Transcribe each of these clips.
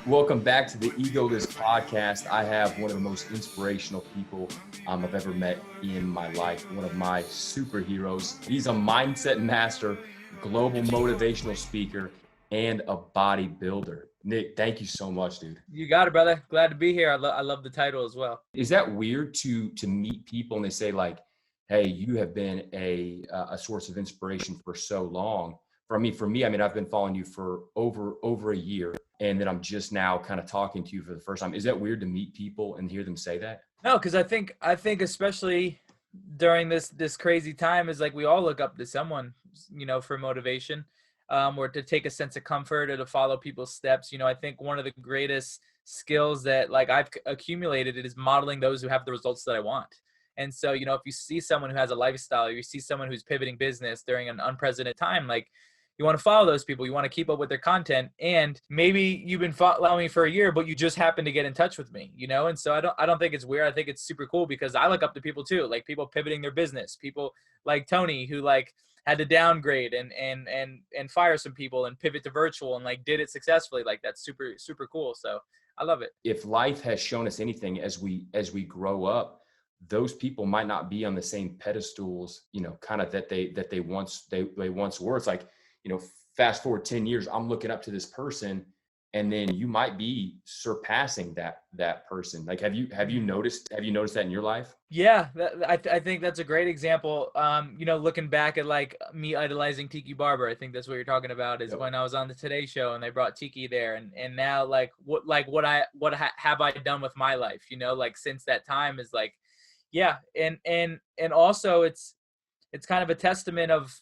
Welcome back to the EgoLess podcast. I have one of the most inspirational people I've ever met in my life, one of my superheroes. He's a mindset master, global motivational speaker, and a bodybuilder. Nick, thank you so much, dude. You got it, brother. Glad to be here. I love the title as well. Is that weird to meet people and they say like, hey, you have been a source of inspiration for so long? For me, I've been following you for over a year. And then I'm just now kind of talking to you for the first time. Is that weird to meet people and hear them say that? No, because I think especially during this crazy time is like we all look up to someone, for motivation, or to take a sense of comfort or to follow people's steps. I think one of the greatest skills that like I've accumulated is modeling those who have the results that I want. And so, if you see someone who has a lifestyle, or you see someone who's pivoting business during an unprecedented time, like you want to follow those people. You want to keep up with their content. And maybe you've been following me for a year, but you just happen to get in touch with me, And so I don't think it's weird. I think it's super cool because I look up to people too, like people pivoting their business, people like Tony who like had to downgrade and fire some people and pivot to virtual and like did it successfully. Like that's super, super cool. So I love it. If life has shown us anything as we grow up, those people might not be on the same pedestals, kind of that they once were. It's like, fast forward 10 years, I'm looking up to this person, and then you might be surpassing that person. Like, have you noticed that in your life? Yeah, I think that's a great example. Looking back at like me idolizing Tiki Barber, I think that's what you're talking about is when I was on the Today Show and they brought Tiki there, and now what have I done with my life? Like since that time is like, yeah, and also it's kind of a testament of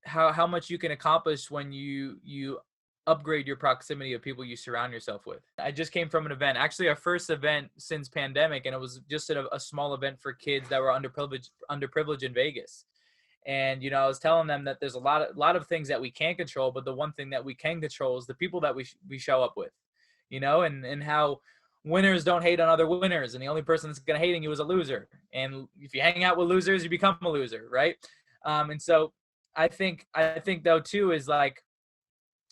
how much you can accomplish when you upgrade your proximity of people you surround yourself with. I just came from an event, actually our first event since pandemic, and it was just a small event for kids that were underprivileged in Vegas. And I was telling them that there's a lot of things that we can't control, but the one thing that we can control is the people that we show up with, and how winners don't hate on other winners, and the only person that's gonna hate on you is a loser. And if you hang out with losers, you become a loser, right? And so I think though too is like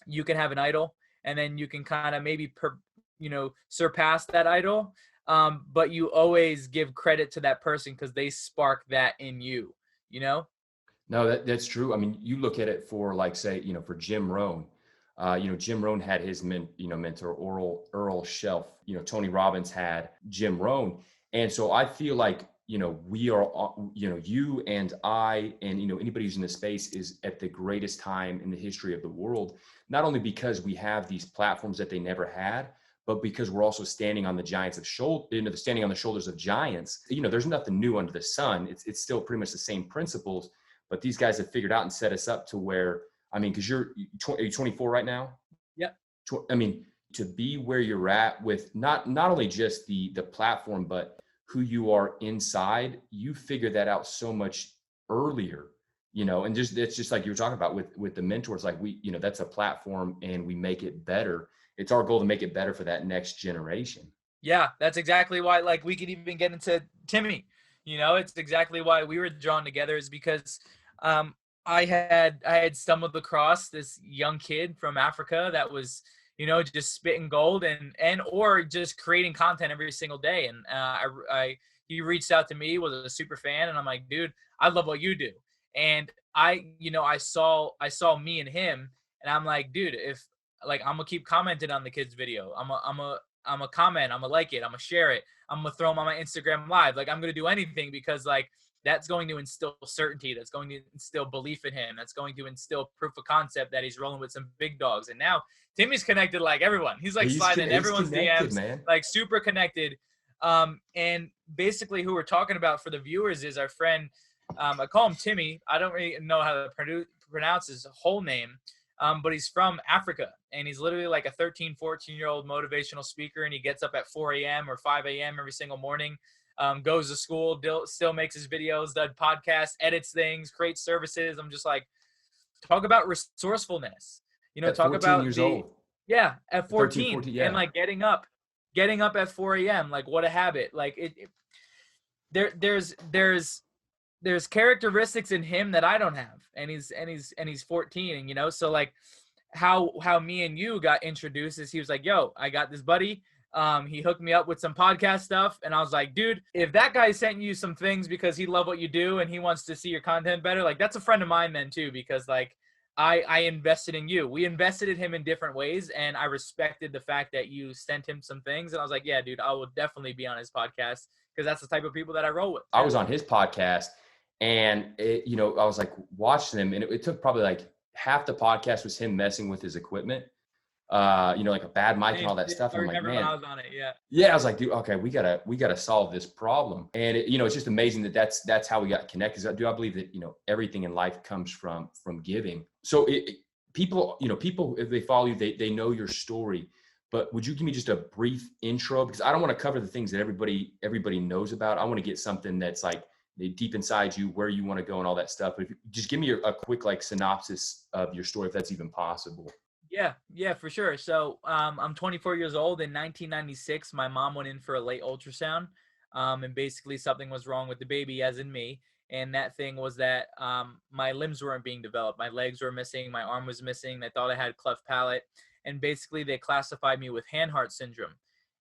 you can have an idol and then you can kind of maybe surpass that idol, but you always give credit to that person because they spark that in you. No, that's true. I mean, you look at it for like say for Jim Rohn. Jim Rohn had his mentor Earl Shelf. Tony Robbins had Jim Rohn, and so I feel like we are, you and I and, anybody who's in this space is at the greatest time in the history of the world, not only because we have these platforms that they never had, but because we're also standing on the standing on the shoulders of giants. There's nothing new under the sun. It's still pretty much the same principles, but these guys have figured out and set us up to where, I mean, cause are you 24 right now? Yeah. I mean, to be where you're at with not only just the platform, but who you are inside, you figure that out so much earlier, and it's just like you were talking about with the mentors, like that's a platform and we make it better. It's our goal to make it better for that next generation. Yeah, that's exactly why, like we could even get into Timmy, it's exactly why we were drawn together is because, I had stumbled across this young kid from Africa that was, just spitting gold or just creating content every single day. And he reached out to me, was a super fan. And I'm like, dude, I love what you do. And I saw me and him, and I'm like, dude, if like, I'm gonna keep commenting on the kid's video. I'm a comment, I'm gonna like it, I'm gonna share it. I'm gonna throw him on my Instagram live. Like I'm gonna do anything because like, that's going to instill certainty. That's going to instill belief in him. That's going to instill proof of concept that he's rolling with some big dogs. And now Timmy's connected like everyone. He's like sliding in everyone's DMs, man. Like super connected. And basically who we're talking about for the viewers is our friend. I call him Timmy. I don't really know how to pronounce his whole name. But he's from Africa, and he's literally like a 13, 14-year-old motivational speaker. And he gets up at 4 a.m. or 5 a.m. every single morning. Goes to school, still makes his videos, does podcasts, edits things, creates services. I'm just like, talk about resourcefulness. Talk about years old. Yeah, at 14, 14 yeah. And like getting up at 4 a.m. Like what a habit. Like there's characteristics in him that I don't have, and he's 14, and so like how me and you got introduced is he was like, yo, I got this buddy. He hooked me up with some podcast stuff, and I was like, dude, if that guy sent you some things because he loved what you do and he wants to see your content better, like that's a friend of mine then too, because like I invested in you. We invested in him in different ways, and I respected the fact that you sent him some things, and I was like, yeah, dude, I will definitely be on his podcast because that's the type of people that I roll with. I was on his podcast, and I was like watching him, and it took probably like half the podcast was him messing with his equipment. Like a bad mic and all that stuff. I I'm like, remember man, when I was on it. Yeah. Yeah, I was like, dude, okay, we gotta solve this problem. And it's just amazing that's how we got connected. I believe that everything in life comes from giving. So people if they follow you, they know your story. But would you give me just a brief intro? Because I don't want to cover the things that everybody knows about. I want to get something that's like deep inside you, where you want to go and all that stuff. But if you just give me a quick like synopsis of your story, if that's even possible. Yeah, for sure. So I'm 24 years old. In 1996, my mom went in for a late ultrasound, and basically something was wrong with the baby, as in me. And that thing was that my limbs weren't being developed. My legs were missing. My arm was missing. They thought I had cleft palate. And basically, they classified me with hand-heart syndrome.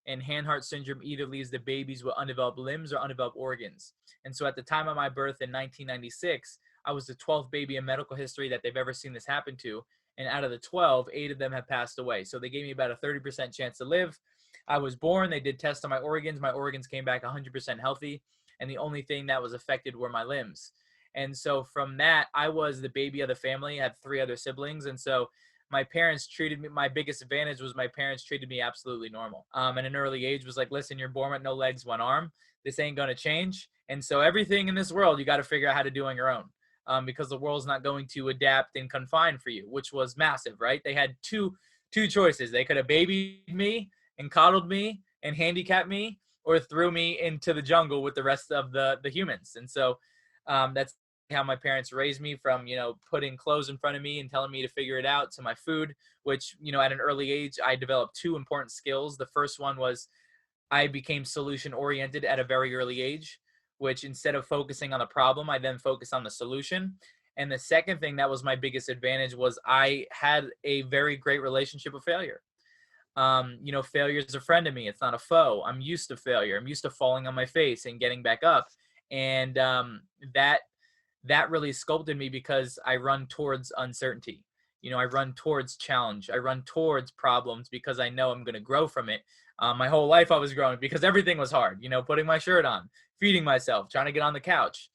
And hand-heart syndrome either leaves the babies with undeveloped limbs or undeveloped organs. And so at the time of my birth in 1996, I was the 12th baby in medical history that they've ever seen this happen to. And out of the 12, 8 of them have passed away. So they gave me about a 30% chance to live. I was born. They did tests on my organs. My organs came back 100% healthy. And the only thing that was affected were my limbs. And so from that, I was the baby of the family. I had 3 other siblings. And so my parents treated me, my biggest advantage was my parents treated me absolutely normal. At an early age was like, listen, you're born with no legs, 1 arm. This ain't going to change. And so everything in this world, you got to figure out how to do on your own. Because the world's not going to adapt and confine for you, which was massive, right? They had two choices. They could have babied me and coddled me and handicapped me, or threw me into the jungle with the rest of the humans. And so that's how my parents raised me, from, putting clothes in front of me and telling me to figure it out, to my food, which, at an early age, I developed 2 important skills. The first one was I became solution oriented at a very early age, which instead of focusing on the problem, I then focused on the solution. And the second thing that was my biggest advantage was I had a very great relationship with failure. Failure is a friend to me. It's not a foe. I'm used to failure. I'm used to falling on my face and getting back up. And that really sculpted me, because I run towards uncertainty. I run towards challenge. I run towards problems because I know I'm going to grow from it. My whole life I was growing because everything was hard, putting my shirt on, feeding myself, trying to get on the couch.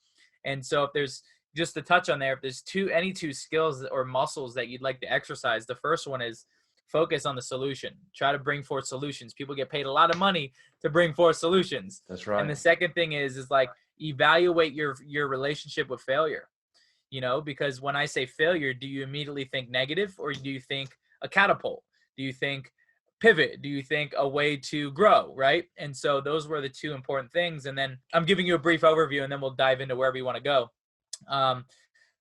And so if there's, just to touch on there, if there's any 2 skills or muscles that you'd like to exercise, the first one is focus on the solution. Try to bring forth solutions. People get paid a lot of money to bring forth solutions. That's right. And the second thing is like evaluate your relationship with failure. Because when I say failure, do you immediately think negative, or do you think a catapult? Do you think pivot? Do you think a way to grow, right? And so those were the 2 important things. And then I'm giving you a brief overview, and then we'll dive into wherever you want to go.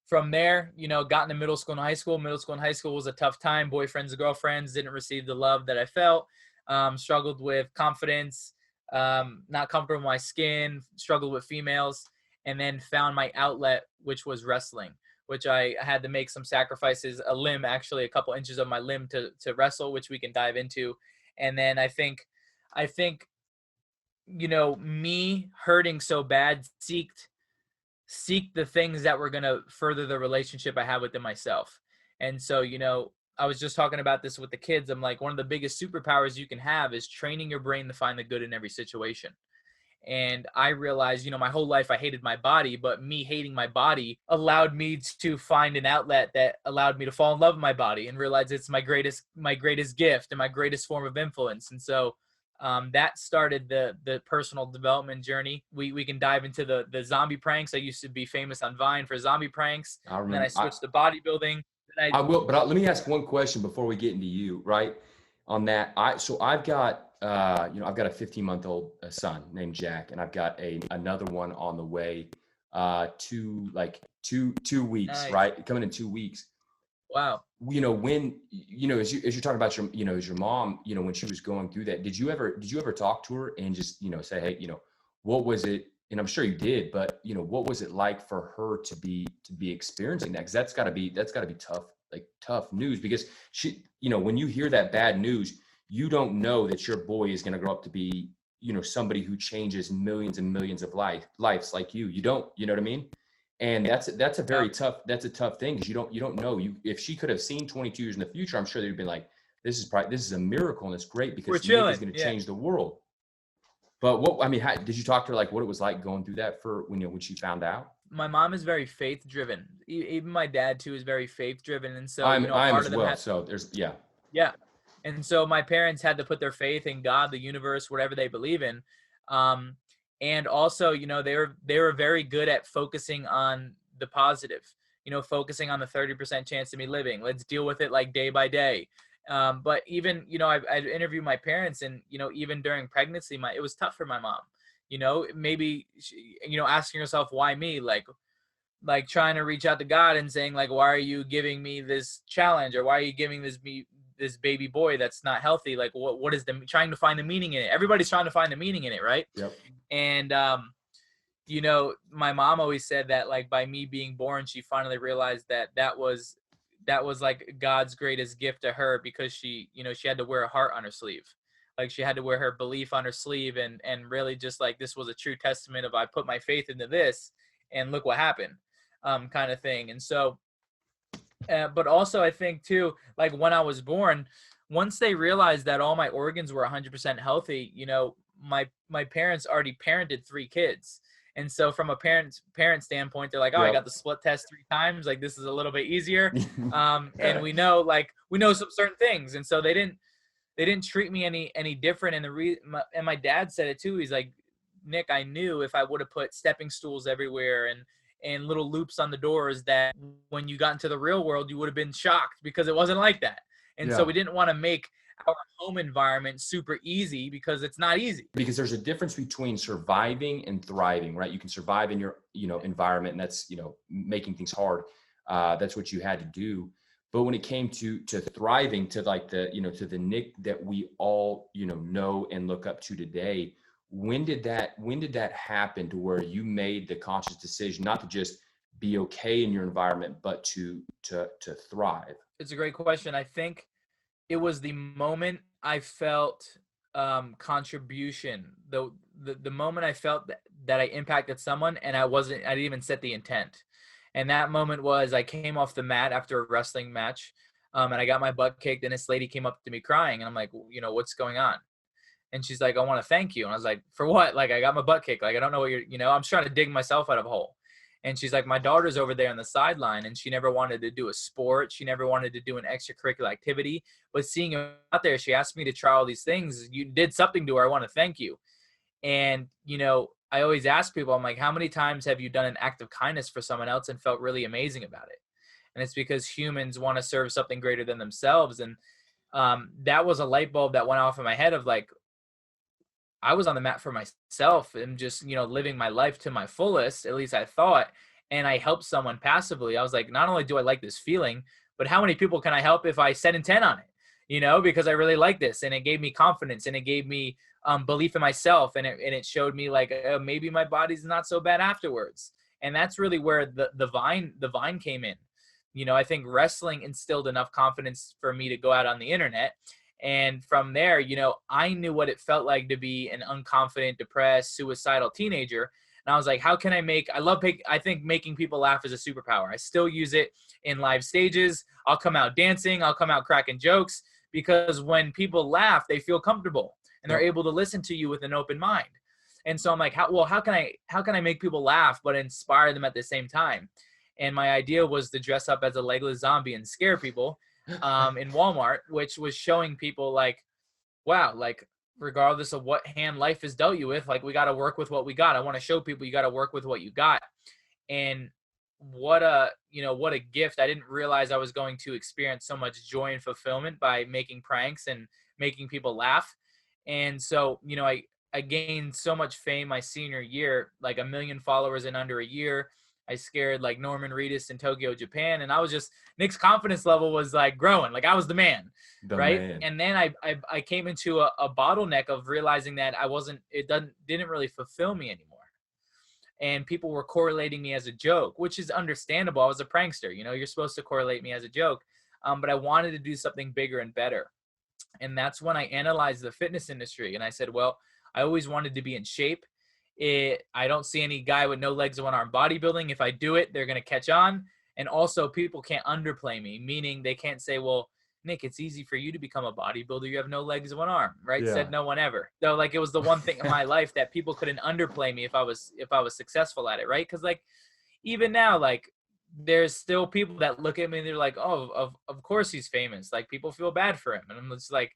From there, got into middle school and high school. Middle school and high school was a tough time. Boyfriends and girlfriends, didn't receive the love that I felt. Struggled with confidence, not comfortable with my skin, struggled with females, and then found my outlet, which was wrestling, which I had to make some sacrifices, a limb, actually a couple inches of my limb to wrestle, which we can dive into. And then I think, me hurting so bad, seek the things that were going to further the relationship I have within myself. And so, I was just talking about this with the kids. I'm like, one of the biggest superpowers you can have is training your brain to find the good in every situation. And I realized, my whole life I hated my body, but me hating my body allowed me to find an outlet that allowed me to fall in love with my body and realize it's my greatest gift and my greatest form of influence. And so that started the personal development journey. We can dive into the zombie pranks. I used to be famous on Vine for zombie pranks. And then I switched to bodybuilding. I will, but let me ask one question before we get into you, right? On that, I've got I've got a 15-month-old son named Jack, and I've got another one on the way, 2 weeks, nice. Right? Coming in 2 weeks. Wow. When as you're talking about as your mom, when she was going through that, did you ever talk to her and just say, hey, what was it? And I'm sure you did, but what was it like for her to be experiencing that? Because that's got to be tough like tough news, because she, you know, when you hear that bad news, you don't know that your boy is going to grow up to be, you know, somebody who changes millions and millions of lives like you. You don't, you know what I mean? And that's a Yeah. very tough, that's a tough thing, because you don't know. You, if she could have seen 22 years in the future, I'm sure they'd been like, this is a miracle, and it's great We're because Nick is chilling. going to Yeah. change the world. But what, I mean, how, did you talk to her, like what it was like going through that for when, you know, when she found out? My mom is very faith driven. Even my dad too is very faith driven. And so, I am part as of them well. had, So there's, yeah. yeah. And so my parents had to put their faith in God, the universe, whatever they believe in. Um, and also, they were very good at focusing on the positive, focusing on the 30% chance of me living. Let's deal with it like day by day. But even, I interviewed my parents, and, even during pregnancy, it was tough for my mom, maybe, asking herself, why me? Like trying to reach out to God and saying, like, why are you giving me this challenge, or why are you giving this baby boy that's not healthy? Like, what is trying to find the meaning in it? Everybody's trying to find the meaning in it, right? Yep. And my mom always said that, like, by me being born, she finally realized that was like God's greatest gift to her, because she had to wear a heart on her sleeve. Like, she had to wear her belief on her sleeve, and really just like, this was a true testament of, I put my faith into this and look what happened, kind of thing. And so, but also I think too, like, when I was born, once they realized that all my organs were 100% healthy, my parents already parented 3 kids. And so from a parent standpoint, they're like, oh, I got Yep. the split test 3 times. Like, this is a little bit easier. And we know some certain things. And so they didn't treat me any different. And my dad said it too. He's like, Nick, I knew if I would have put stepping stools everywhere and little loops on the doors, that when you got into the real world, you would have been shocked, because it wasn't like that. And so Yeah. we didn't want to make our home environment super easy, because it's not easy. Because there's a difference between surviving and thriving, right? You can survive in your, environment, and that's, making things hard. That's what you had to do. But when it came to thriving, to like the, to the Nick that we all, know and look up to today, when did that happen, to where you made the conscious decision not to just be okay in your environment, but to thrive? It's a great question. I think it was the moment I felt contribution. The moment I felt that I impacted someone, and I didn't even set the intent. And that moment was, I came off the mat after a wrestling match, and I got my butt kicked, and this lady came up to me crying, and I'm like, what's going on? And she's like, I want to thank you. And I was like, for what? Like, I got my butt kicked. Like, I don't know what I'm trying to dig myself out of a hole. And she's like, my daughter's over there on the sideline, and she never wanted to do a sport. She never wanted to do an extracurricular activity. But seeing her out there, she asked me to try all these things. You did something to her. I want to thank you. And, I always ask people, I'm like, how many times have you done an act of kindness for someone else and felt really amazing about it? And it's because humans want to serve something greater than themselves. And that was a light bulb that went off in my head of, like, I was on the mat for myself and just, living my life to my fullest, at least I thought. And I helped someone passively. I was like, not only do I like this feeling, but how many people can I help if I set intent on it? Because I really like this, and it gave me confidence, and it gave me belief in myself. And it showed me, like, maybe my body's not so bad afterwards. And that's really where the vine came in. I think wrestling instilled enough confidence for me to go out on the internet. And from there, I knew what it felt like to be an unconfident, depressed, suicidal teenager. And I was like, I think making people laugh is a superpower. I still use it in live stages. I'll come out dancing. I'll come out cracking jokes, because when people laugh, they feel comfortable, and they're able to listen to you with an open mind. And so I'm like, how can I make people laugh but inspire them at the same time? And my idea was to dress up as a legless zombie and scare people in Walmart, which was showing people, like, wow, like, regardless of what hand life has dealt you with, like, we got to work with what we got. I want to show people you got to work with what you got. And what a gift. I didn't realize I was going to experience so much joy and fulfillment by making pranks and making people laugh. And so, I gained so much fame my senior year, like 1 million followers in under a year. I scared, like, Norman Reedus in Tokyo, Japan. And I was just, Nick's confidence level was, like, growing. Like, I was the man. Right. Man. And then I came into a bottleneck of realizing that didn't really fulfill me anymore. And people were correlating me as a joke, which is understandable. I was a prankster, you're supposed to correlate me as a joke. but I wanted to do something bigger and better. And that's when I analyzed the fitness industry. And I said, well, I always wanted to be in shape. I don't see any guy with no legs and one arm bodybuilding. If I do it, they're going to catch on. And also, people can't underplay me, meaning they can't say, well, Nick, it's easy for you to become a bodybuilder. You have no legs and one arm, right? Yeah. Said no one ever. So like, it was the one thing in my life that people couldn't underplay me if I was successful at it, right? Because like, even now, like, there's still people that look at me and they're like, oh, of course he's famous. Like, people feel bad for him. And I'm just like,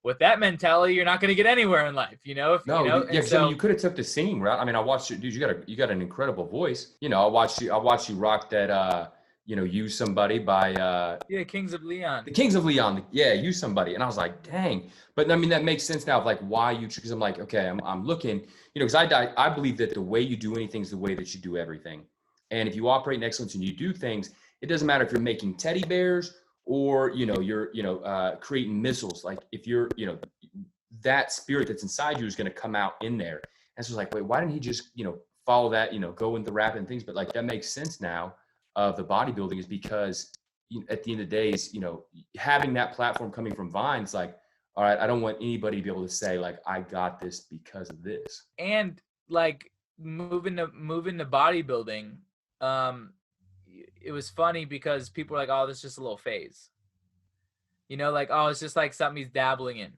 with that mentality, you're not going to get anywhere in life, you know? No, you know? yeah, because I mean, you could have took the singing route. I mean, I watched you, dude. You got an incredible voice. You know, I watched you rock that. You know, Use Somebody by Yeah, Kings of Leon. the Kings of Leon. Yeah, Use Somebody, and I was like, dang. But I mean, that makes sense now of like why you. Because I'm like, okay, I'm looking. You know, because I believe that the way you do anything is the way that you do everything. And if you operate in excellence and you do things, it doesn't matter if you're making teddy bears or you're creating missiles. Like if you're that spirit that's inside you is going to come out in there. And so it's like, wait, why didn't he just follow that, go into rap and things? But like that makes sense now of the bodybuilding is because at the end of the day is having that platform coming from Vine. It's like, all right, I don't want anybody to be able to say like I got this because of this. And like moving to bodybuilding, it was funny because people were like, oh, this is just a little phase, like, oh, it's just like something he's dabbling in.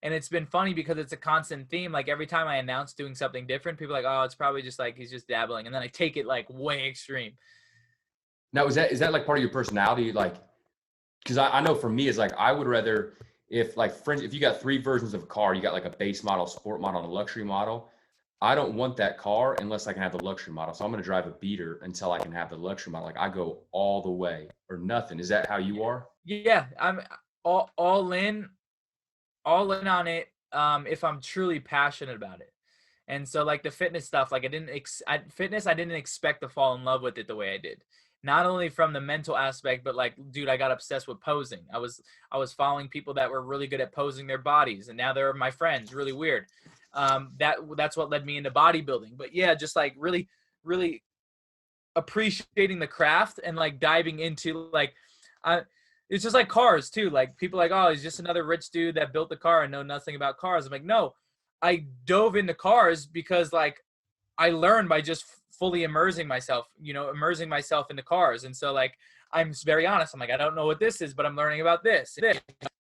And it's been funny because it's a constant theme. Like every time I announce doing something different, people are like, oh, it's probably just like he's just dabbling. And then I take it like way extreme. Now, is that like part of your personality? Like, because I know for me, it's like I would rather if you got 3 versions of a car, you got like a base model, sport model, and a luxury model. I don't want that car unless I can have the luxury model. So I'm going to drive a beater until I can have the luxury model. Like I go all the way or nothing. Is that how you are? Yeah, I'm all in on it. If I'm truly passionate about it. And so like the fitness stuff, like I didn't expect to fall in love with it the way I did. Not only from the mental aspect, but like, dude, I got obsessed with posing. I was following people that were really good at posing their bodies, and now they're my friends. Really weird. That's what led me into bodybuilding. But yeah, just like really, really appreciating the craft and like diving into like, it's just like cars too. Like people are like, oh, he's just another rich dude that built the car and know nothing about cars. I'm like, no, I dove into cars because like I learned by just fully immersing myself into cars. And so like, I'm very honest. I'm like, I don't know what this is, but I'm learning about this.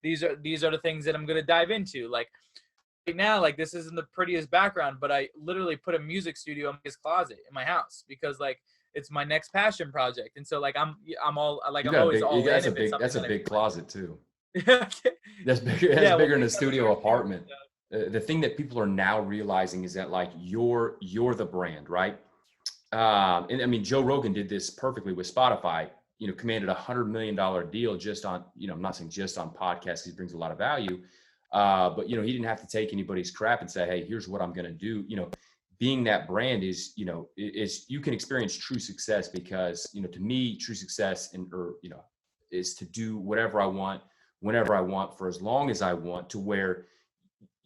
These are the things that I'm going to dive into. Like right now, like this isn't the prettiest background, but I literally put a music studio in his closet in my house because like it's my next passion project. And so like I'm all like I'm always all in. That's a big closet too. That's bigger. That's bigger than a studio apartment. The thing that people are now realizing is that like you're the brand, right? And I mean, Joe Rogan did this perfectly with Spotify, commanded $100 million deal just on, I'm not saying just on podcasts, he brings a lot of value. But, he didn't have to take anybody's crap and say, hey, here's what I'm going to do. Being that brand is you can experience true success because, to me, true success is to do whatever I want, whenever I want, for as long as I want, to where,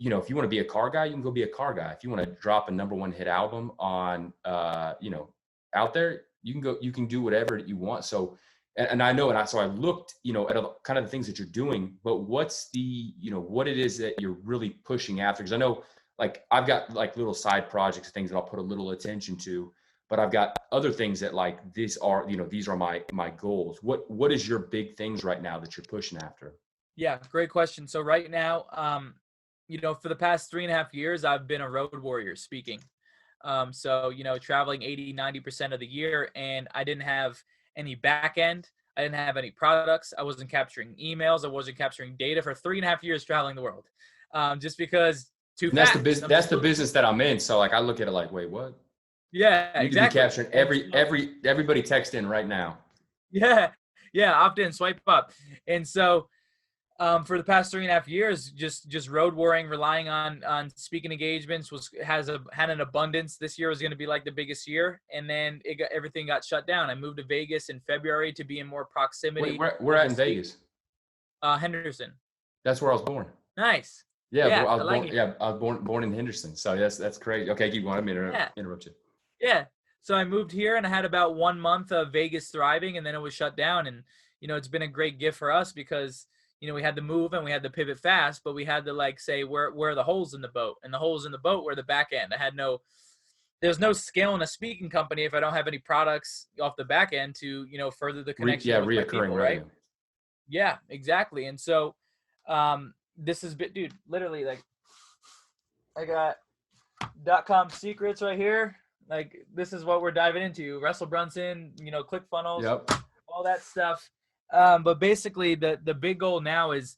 if you want to be a car guy, you can go be a car guy. If you want to drop a #1 hit album on, out there, you can do whatever you want. So, and I know, so I looked, at kind of the things that you're doing, but what's the, what it is that you're really pushing after? Because I know, like, I've got like little side projects, things that I'll put a little attention to, but I've got other things that like, these are my goals. What is your big things right now that you're pushing after? Yeah, great question. So right now, for the past 3.5 years, I've been a road warrior speaking. So, traveling 80-90% of the year, and I didn't have any back end. I didn't have any products. I wasn't capturing emails. I wasn't capturing data for 3.5 years traveling the world. Just because that's the business that I'm in. So like, I look at it like, wait, what? Yeah, you exactly. Be capturing everybody text in right now. Yeah. Opt in, swipe up. And so, for the past 3.5 years, just road warring, relying on speaking engagements had an abundance. This year was going to be like the biggest year, and then everything got shut down. I moved to Vegas in February to be in more proximity. Wait, we're at in Vegas. Henderson. That's where I was born. Nice. Yeah, I was born in Henderson. So that's crazy. Okay, keep going. I mean, interrupt you. Yeah. So I moved here, and I had about 1 month of Vegas thriving, and then it was shut down. And it's been a great gift for us because, we had to move and we had to pivot fast, but we had to like say, where are the holes in the boat? And the holes in the boat were the back end. There's no scale in a speaking company if I don't have any products off the back end to, further the connection with my reoccurring people, revenue. right? Yeah, exactly. And so, this is, dude, literally, like, I got .com secrets right here. Like, this is what we're diving into. Russell Brunson, ClickFunnels, Yep. all that stuff. But basically, the big goal now is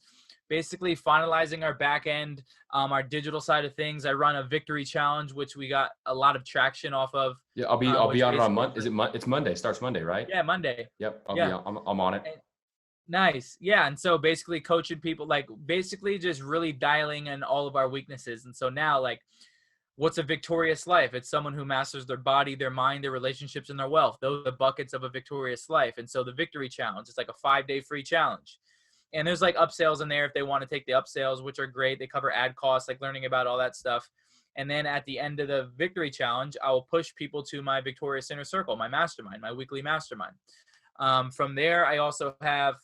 basically finalizing our back end, our digital side of things. I run a victory challenge, which we got a lot of traction off of. Yeah, I'll be on it on Monday. It's Monday. It starts Monday, right? Yeah, Monday. Yep. Yeah. I'm on it. Nice. Yeah. And so basically coaching people, like basically just really dialing in all of our weaknesses. And so now, like, what's a victorious life? It's someone who masters their body, their mind, their relationships, and their wealth. Those are the buckets of a victorious life. And so the victory challenge, it's like a 5-day free challenge. And there's like upsells in there if they want to take the upsells, which are great. They cover ad costs, like learning about all that stuff. And then at the end of the victory challenge, I will push people to my victorious inner circle, my mastermind, my weekly mastermind. From there, I also have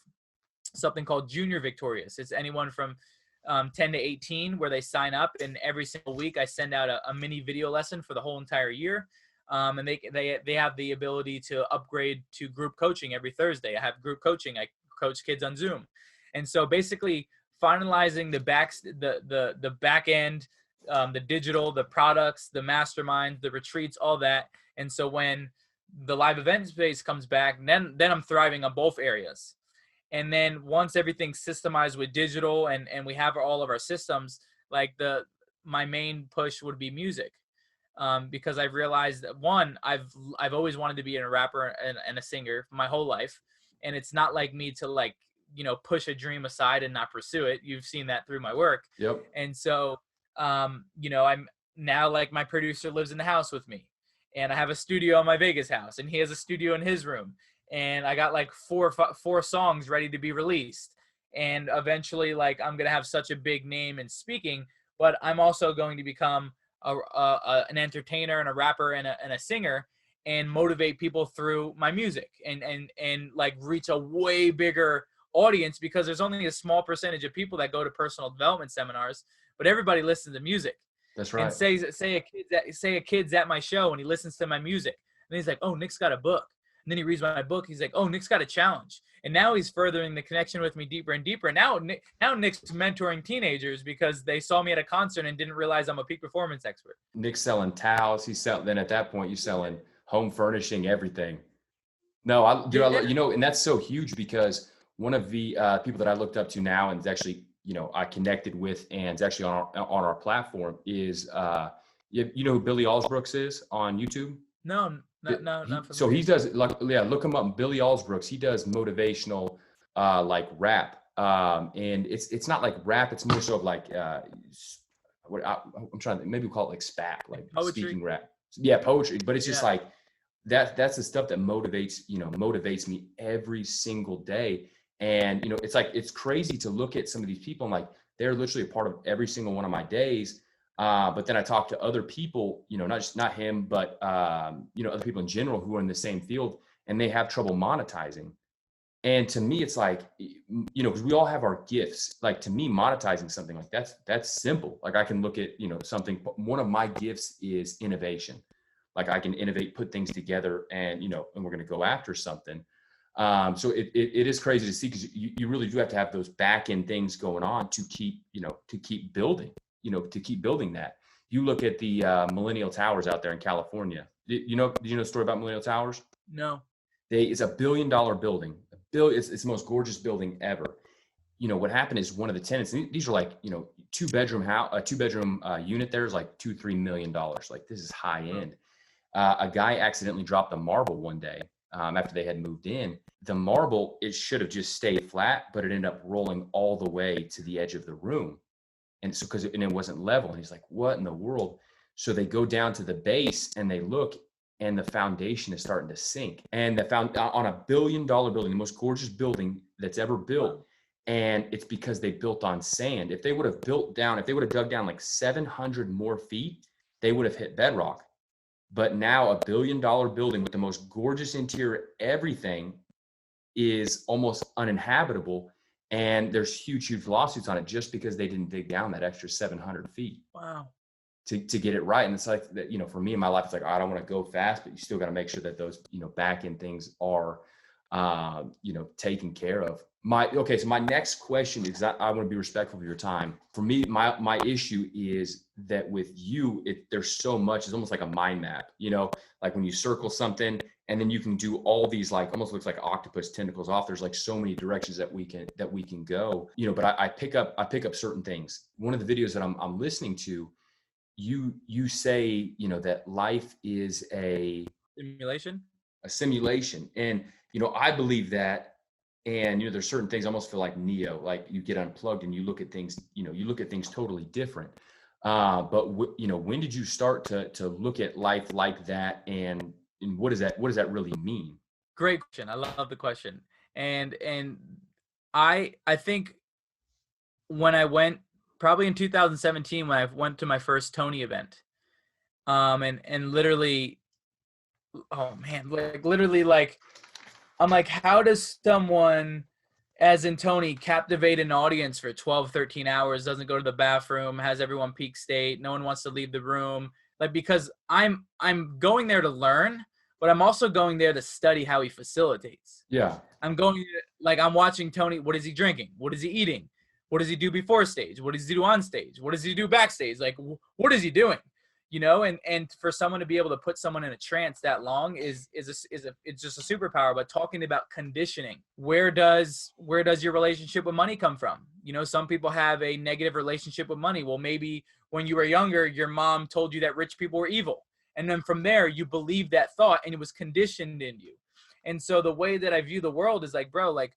something called Junior Victorious. It's anyone from 10 to 18 where they sign up, and every single week I send out a mini video lesson for the whole entire year. And they have the ability to upgrade to group coaching every Thursday. I have group coaching. I coach kids on Zoom. And so basically finalizing the back end, the digital, the products, the masterminds, the retreats, all that. And so when the live event space comes back, then I'm thriving on both areas. And then once everything's systemized with digital and we have all of our systems, like my main push would be music. Because I've realized that, one, I've always wanted to be a rapper and a singer my whole life. And it's not like me to like, push a dream aside and not pursue it. You've seen that through my work. Yep. And so, I'm now, like, my producer lives in the house with me, and I have a studio in my Vegas house, and he has a studio in his room. And I got like four songs ready to be released. And eventually, like, I'm going to have such a big name in speaking, but I'm also going to become an entertainer and a rapper and a singer, and motivate people through my music and like reach a way bigger audience, because there's only a small percentage of people that go to personal development seminars, but everybody listens to music. That's right. And say a kid's at my show and he listens to my music, and he's like, oh, Nick's got a book. And then he reads my book. He's like, oh, Nick's got a challenge. And now he's furthering the connection with me deeper and deeper. Now Nick's mentoring teenagers because they saw me at a concert and didn't realize I'm a peak performance expert. Nick's selling towels. Then at that point, you're selling home furnishing, everything. No, and that's so huge, because one of the people that I looked up to now, and is actually, I connected with, and is actually on our platform, is who Billy Allsbrooks is on YouTube? No, not so he does, look him up. Billy Allsbrooks. He does motivational, like rap. And it's not like rap. It's more so of like, I'm trying to, maybe we'll call it like SPAC, like poetry. Speaking rap. Yeah, poetry. But it's just like, that's the stuff that motivates me every single day. And, it's like, it's crazy to look at some of these people and like, they're literally a part of every single one of my days. But then I talk to other people, not him, but, other people in general who are in the same field, and they have trouble monetizing. And to me, it's like, because we all have our gifts. Like, to me, monetizing something like that's simple. Like, I can look at, something. One of my gifts is innovation. Like, I can innovate, put things together, and, and we're going to go after something. So it is crazy to see, because you really do have to have those back end things going on to keep building. To keep building that. You look at the Millennial Towers out there in California. Do you know the story about Millennial Towers? No. It's $1 billion building. It's the most gorgeous building ever. What happened is, one of the tenants, these are like, two bedroom unit there is like $2-3 million. Like, this is high end. A guy accidentally dropped a marble one day after they had moved in. The marble, it should have just stayed flat, but it ended up rolling all the way to the edge of the room. And so, and it wasn't level. And he's like, what in the world? So they go down to the base and they look, and the foundation is starting to sink. And on $1 billion building, the most gorgeous building that's ever built. Wow. And it's because they built on sand. If they would have dug down like 700 more feet, they would have hit bedrock. But now $1 billion building with the most gorgeous interior, everything, is almost uninhabitable. And there's huge lawsuits on it just because they didn't dig down that extra 700 feet. Wow. To get it right. And it's like that, for me in my life, it's like, I don't want to go fast, but you still got to make sure that those, back end things are, taken care of. So my next question is that I want to be respectful of your time. For me, my issue is that with you, there's so much, it's almost like a mind map, like when you circle something and then you can do all these, like, almost looks like octopus tentacles off. There's like so many directions that we can go, but I pick up certain things. One of the videos that I'm listening to, you say, that life is a simulation. And, I believe that. And, there's certain things I almost feel like Neo, like you get unplugged and you look at things, totally different. But when did you start to look at life like that? And what does that really mean? Great question. I love the question. And I think when I went, probably in 2017, when I went to my first Tony event, and literally, oh man, like I'm like, how does someone, as in Tony, captivate an audience for 12, 13 hours, doesn't go to the bathroom, has everyone peak state, no one wants to leave the room? Like, because I'm going there to learn, but I'm also going there to study how he facilitates. Yeah. I'm watching Tony. What is he drinking? What is he eating? What does he do before stage? What does he do on stage? What does he do backstage? Like, what is he doing? And for someone to be able to put someone in a trance that long is it's just a superpower. But talking about conditioning, where does your relationship with money come from? Some people have a negative relationship with money. Well, maybe when you were younger, your mom told you that rich people were evil. And then from there, you believed that thought and it was conditioned in you. And so the way that I view the world is like, bro, like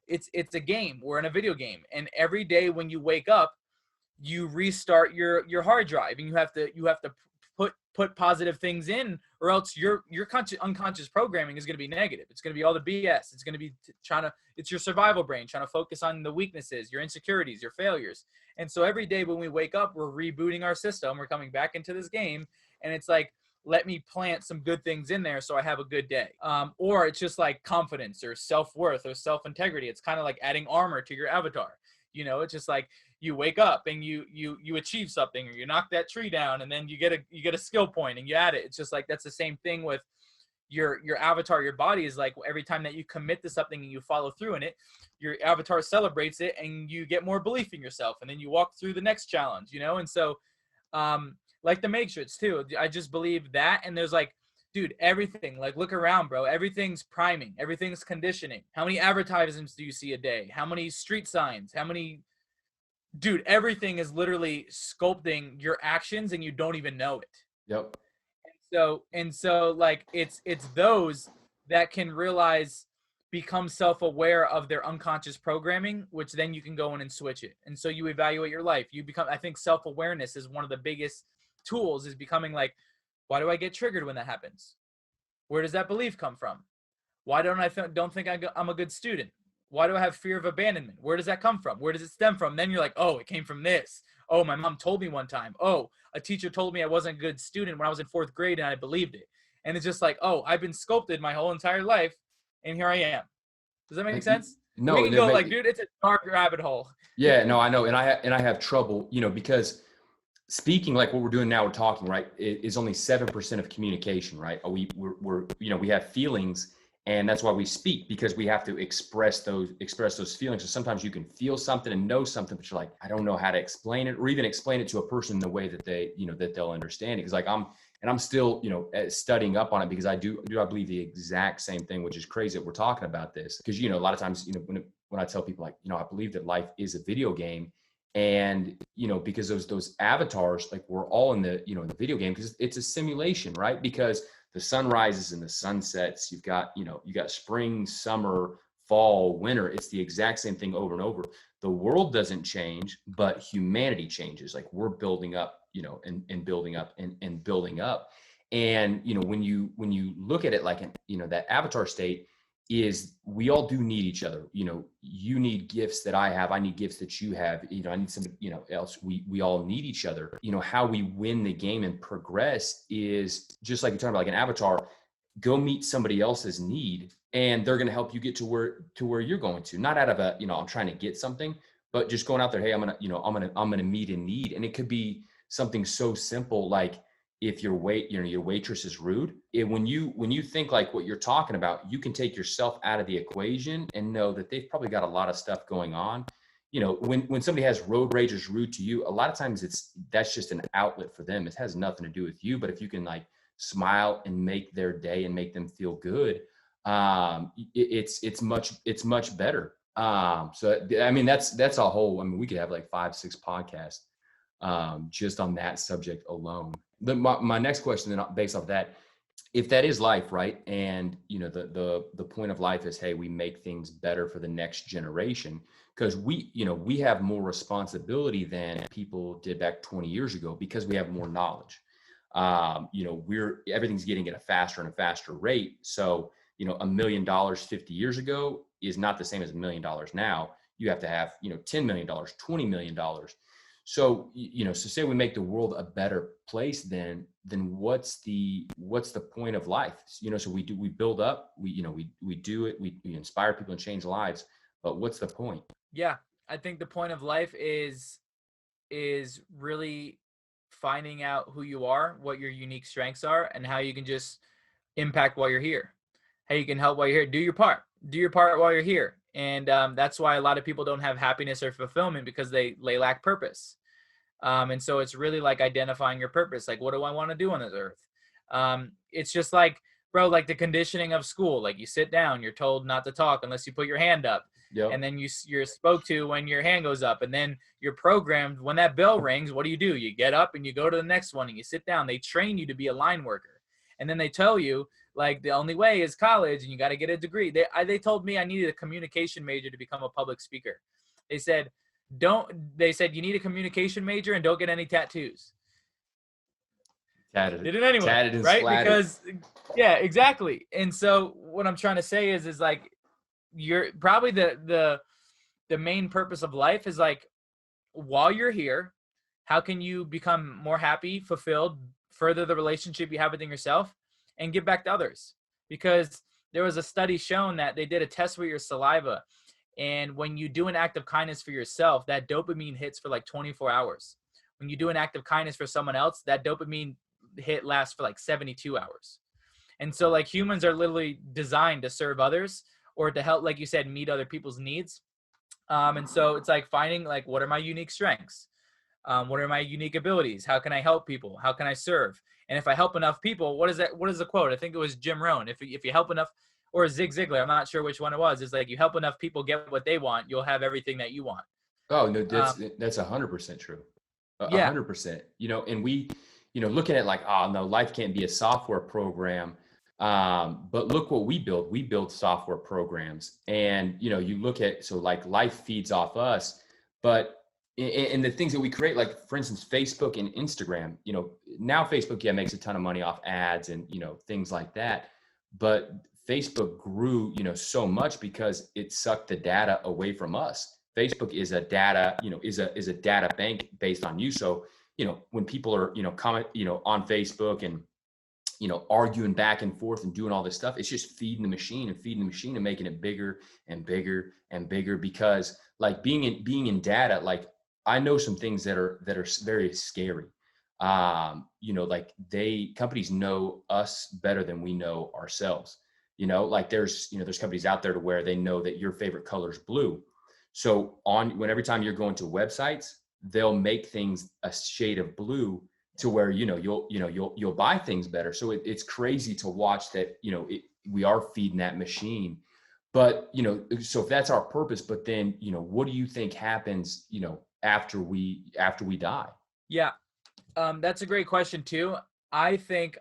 it's a game. We're in a video game. And every day when you wake up, you restart your hard drive, and you have to put positive things in, or else your unconscious programming is going to be negative. It's going to be all the BS. It's going to be it's your survival brain trying to focus on the weaknesses, your insecurities, your failures. And so every day when we wake up, we're rebooting our system. We're coming back into this game, and it's like, let me plant some good things in there so I have a good day. Or it's just like confidence or self-worth or self-integrity. It's kind of like adding armor to your avatar. It's just like you wake up and you achieve something, or you knock that tree down, and then you get a skill point and you add it. It's just like, that's the same thing with your avatar. Your body is like, every time that you commit to something and you follow through in it, your avatar celebrates it and you get more belief in yourself, and then you walk through the next challenge, And so like the Matrix too, I just believe that. And there's like, dude, everything, like, look around, bro. Everything's priming. Everything's conditioning. How many advertisements do you see a day? How many street signs? Dude, everything is literally sculpting your actions and you don't even know it. Yep. And so like, it's those that can become self-aware of their unconscious programming, which then you can go in and switch it. And so you evaluate your life. I think self-awareness is one of the biggest tools, is becoming like, why do I get triggered when that happens? Where does that belief come from? Why don't think I'm a good student? Why do I have fear of abandonment? Where does that come from? Where does it stem from? Then you're like, oh, it came from this. Oh, my mom told me one time. Oh, a teacher told me I wasn't a good student when I was in 4th grade and I believed it. And it's just like, oh, I've been sculpted my whole entire life and here I am. Does that make sense? No. We can go like, dude, it's a dark rabbit hole. Yeah, no, I know. And I have trouble, because speaking like what we're doing now, we're talking, right, is only 7% of communication, right? We're we have feelings, and that's why we speak, because we have to express those feelings. So sometimes you can feel something and know something, but you're like, I don't know how to explain it, or even explain it to a person in the way that they, that they'll understand it. Because like I'm still, studying up on it, because I believe the exact same thing, which is crazy that we're talking about this. Because, a lot of times, when I tell people like, I believe that life is a video game. And, because those avatars, like, we're all in the, in the video game, because it's a simulation, right? Because the sun rises and the sun sets. You've got, you got spring, summer, fall, winter. It's the exact same thing over and over. The world doesn't change, but humanity changes. Like, we're building up, and building up and building up. And, when you look at it like, that avatar state is, we all do need each other. You need gifts that I have. I need gifts that you have. I need somebody, else. We all need each other. How we win the game and progress is just like you're talking about, like an avatar. go meet somebody else's need, and they're going to help you get to where you're going to, not out of a, I'm trying to get something, but just going out there. Hey, I'm going to meet a need. And it could be something so simple. Like if your your waitress is rude, when you think like what you're talking about, you can take yourself out of the equation and know that they've probably got a lot of stuff going on. When somebody has road rage is rude to you, a lot of times that's just an outlet for them. It has nothing to do with you. But if you can like smile and make their day and make them feel good, it's much better. So I mean, that's a whole, I mean, we could have like 5-6 podcasts just on that subject alone. My next question then, based off that, if that is life, right? And the point of life is, hey, we make things better for the next generation, because we have more responsibility than people did back 20 years ago, because we have more knowledge. Everything's getting at a faster and a faster rate. So $1 million 50 years ago is not the same as $1 million now. You have to have $10 million, $20 million. So so say we make the world a better place, then what's the point of life? So we build up, we do it, we inspire people and change lives, but what's the point? Yeah, I think the point of life is really finding out who you are, what your unique strengths are, and how you can just impact while you're here. How you can help while you're here. Do your part while you're here. And that's why a lot of people don't have happiness or fulfillment, because they lack purpose. And so it's really like identifying your purpose. Like, what do I want to do on this earth? It's just like, bro, like the conditioning of school. Like you sit down, you're told not to talk unless you put your hand up. Yep. And then you're spoke to when your hand goes up, and then you're programmed when that bell rings. What do? You get up and you go to the next one and you sit down. They train you to be a line worker. And then they tell you like the only way is college and you got to get a degree. They told me I needed a communication major to become a public speaker. They said you need a communication major and don't get any tattoos. Did it anyway, tatted right? Splattered. Because yeah, exactly. And so what I'm trying to say is like, you're probably the main purpose of life is like, while you're here, how can you become more happy, fulfilled, further the relationship you have within yourself, and give back to others? Because there was a study shown that they did a test with your saliva, and when you do an act of kindness for yourself, that dopamine hits for like 24 hours. When you do an act of kindness for someone else, that dopamine hit lasts for like 72 hours. And so like humans are literally designed to serve others, or to help, like you said, meet other people's needs. And so it's like finding like, what are my unique strengths? What are my unique abilities? How can I help people? How can I serve? And if I help enough people, what is the quote? I think it was Jim Rohn. If you help enough, or Zig Ziglar, I'm not sure which one it was. It's like, you help enough people get what they want, you'll have everything that you want. Oh no, that's 100% true. 100%. And we, looking at like, oh no, life can't be a software program. But look what we build. We build software programs, and you look at, so like life feeds off us, but in the things that we create, like for instance, Facebook and Instagram, now Facebook, makes a ton of money off ads and, things like that. But Facebook grew, so much because it sucked the data away from us. Facebook is a data, is a data bank based on you. So, when people are, comment, on Facebook and, arguing back and forth and doing all this stuff, it's just feeding the machine and making it bigger and bigger and bigger. Because like being in data, like I know some things that are very scary. Like companies know us better than we know ourselves. Like there's companies out there to where they know that your favorite color is blue. So every time you're going to websites, they'll make things a shade of blue to where, you'll buy things better. So it's crazy to watch that, we are feeding that machine. But, so if that's our purpose, but then, what do you think happens, after we die? Yeah. That's a great question too. I think,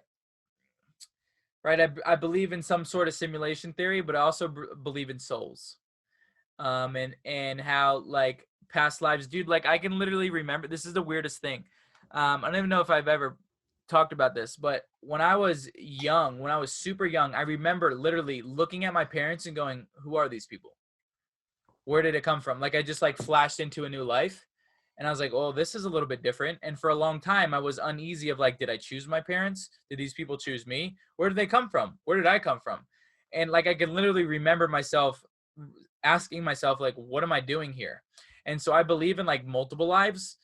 right, I believe in some sort of simulation theory, but I also believe in souls. And how like past lives, dude, like I can literally remember, this is the weirdest thing. I don't even know if I've ever talked about this, but when I was super young, I remember literally looking at my parents and going, who are these people? Where did it come from? Like I just like flashed into a new life. And I was like, oh, this is a little bit different. And for a long time, I was uneasy of like, did I choose my parents? Did these people choose me? Where did they come from? Where did I come from? And like, I can literally remember myself asking myself, like, what am I doing here? And so I believe in like multiple lives.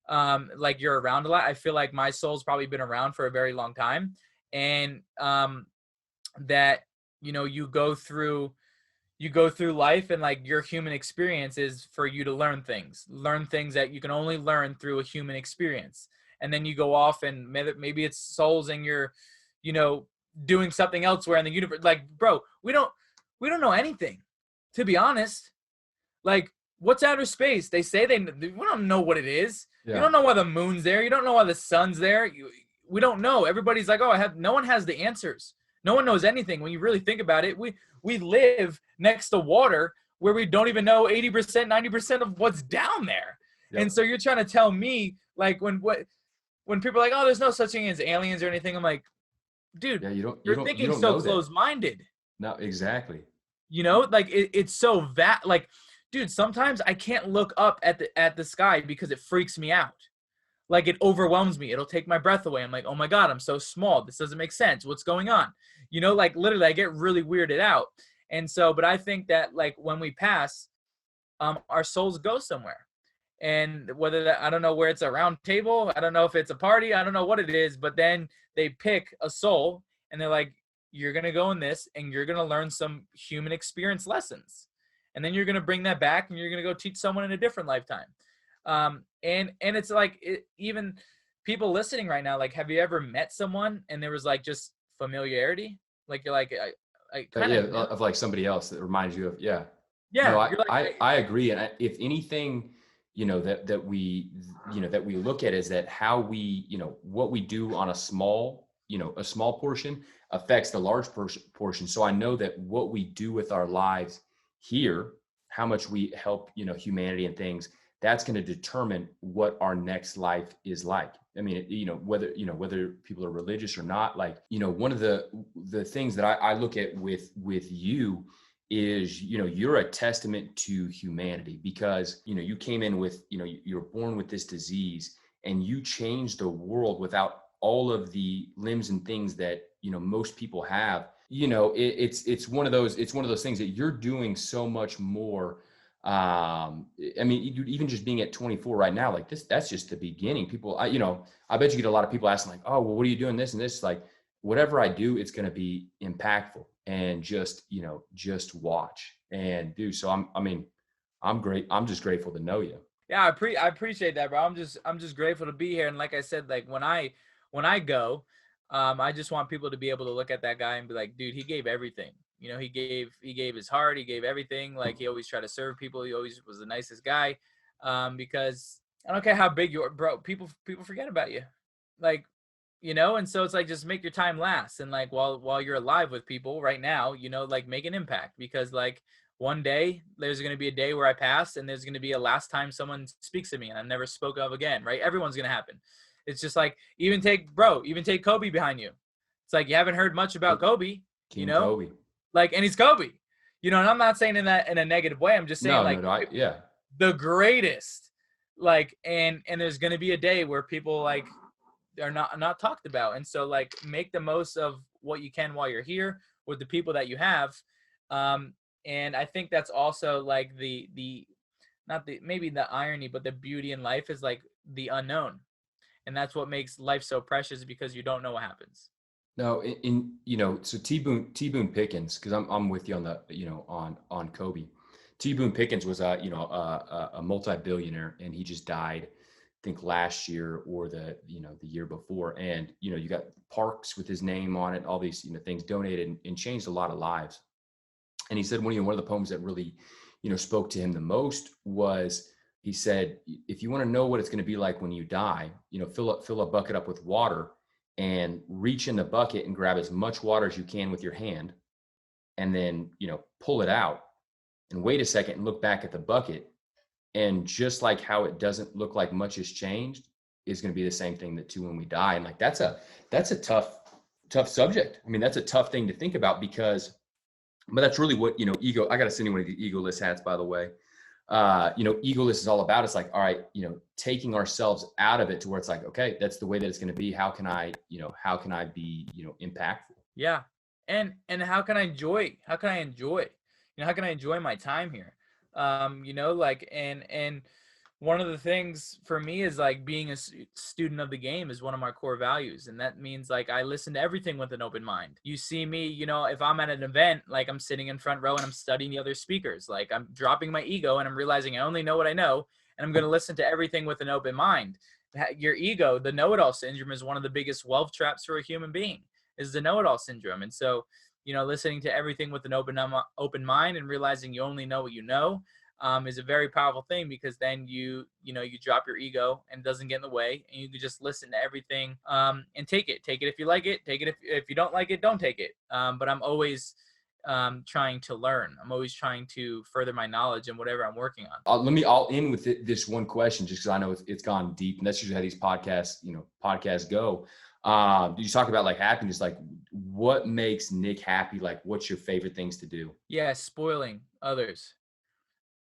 Like you're around a lot. I feel like my soul's probably been around for a very long time. And that, you know, you go through life, and like your human experience is for you to learn things that you can only learn through a human experience. And then you go off, and maybe it's souls and you're, you know, doing something elsewhere in the universe. Like, bro, we don't know anything, to be honest. Like, what's outer space? They say we don't know what it is. Yeah. You don't know why the moon's there. You don't know why the sun's there. We don't know. Everybody's like, oh, no one has the answers. No one knows anything. When you really think about it, we live next to water where we don't even know 80%, 90% of what's down there. Yep. And so you're trying to tell me, like, when people are like, oh, there's no such thing as aliens or anything, I'm like, dude, yeah, you're thinking so close-minded. No, exactly. You know, like it's so like, dude, sometimes I can't look up at the sky because it freaks me out. Like, it overwhelms me. It'll take my breath away. I'm like, oh my God, I'm so small. This doesn't make sense. What's going on? You know, like literally I get really weirded out. And so, but I think that like when we pass, our souls go somewhere. And whether that, I don't know where it's a round table. I don't know if it's a party. I don't know what it is, but then they pick a soul and they're like, you're going to go in this and you're going to learn some human experience lessons. And then you're going to bring that back and you're going to go teach someone in a different lifetime. And it's like, even people listening right now, like, have you ever met someone and there was like just familiarity? Like, you're like, I kind of like somebody else that reminds you of, yeah. Yeah. No, I agree. And if anything, you know, that we look at is that how we, you know, what we do on a small portion affects the large portion. So I know that what we do with our lives here, how much we help, you know, humanity and things, that's going to determine what our next life is like. I mean, whether people are religious or not, like, you know, one of the things that I look at with you is, you know, you're a testament to humanity because, you know, you came in with, you know, you're born with this disease and you changed the world without all of the limbs and things that, you know, most people have. You know, it's one of those things that you're doing so much more. I mean, even just being at 24 right now, like that's just the beginning. People, I bet you get a lot of people asking like, oh, well, what are you doing this and this? Like, whatever I do, it's going to be impactful, and just watch and do. So I'm great. I'm just grateful to know you. Yeah, I appreciate that, bro. I'm just grateful to be here. And like I said, like when I go, I just want people to be able to look at that guy and be like, dude, he gave everything. You know, he gave his heart, he gave everything. Like, he always tried to serve people. He always was the nicest guy. Because I don't care how big you are, bro, people forget about you. Like, you know, and so it's like, just make your time last. And like, while you're alive with people right now, you know, like, make an impact, because like one day there's going to be a day where I pass and there's going to be a last time someone speaks to me and I'm never spoke of again. Right. Everyone's going to happen. It's just like, even take Kobe behind you. It's like, you haven't heard much about Kobe, King you know, Kobe. Like, and he's Kobe, you know, and I'm not saying in a negative way. I'm just saying the greatest, like, and there's going to be a day where people like are not talked about. And so like, make the most of what you can while you're here with the people that you have. And I think that's also like maybe the irony, but the beauty in life is like the unknown. And that's what makes life so precious, because you don't know what happens. No, so T Boone Pickens, because I'm with you on the, on Kobe. T Boone Pickens was a multi-billionaire, and he just died, I think last year or the year before. And you got parks with his name on it, all these things donated, and changed a lot of lives. And he said one of the poems that really spoke to him the most was, he said, if you want to know what it's going to be like when you die, fill a bucket up with water and reach in the bucket and grab as much water as you can with your hand, and then, pull it out and wait a second and look back at the bucket. And just like how it doesn't look like much has changed, is going to be the same thing too when we die. And like, that's a tough subject. I mean, that's a tough thing to think about, but that's really what, I got to send you one of the EgoLess hats, by the way. EgoLess is all about. It's like, all right, taking ourselves out of it to where it's like, okay, that's the way that it's going to be. How can I be, impactful? Yeah. And how can I enjoy? How can I enjoy? How can I enjoy my time here? Like and one of the things for me is like being a student of the game is one of my core values, and that means like I listen to everything with an open mind. You see me, if I'm at an event, like I'm sitting in front row and I'm studying the other speakers, like I'm dropping my ego and I'm realizing I only know what I know, and I'm going to listen to everything with an open mind. Your ego, the know-it-all syndrome, is one of the biggest wealth traps for a human being, is the know-it-all syndrome. And so, listening to everything with an open mind and realizing you only know what you know, is a very powerful thing, because then you drop your ego and it doesn't get in the way, and you can just listen to everything, and take it if you like it, take it if you don't like it, don't take it. But I'm always trying to learn. I'm always trying to further my knowledge in whatever I'm working on. I'll end with this one question, just because I know it's gone deep, and that's usually how these podcasts go. You talk about like happiness, like what makes Nick happy? Like, what's your favorite things to do? Yeah, spoiling others.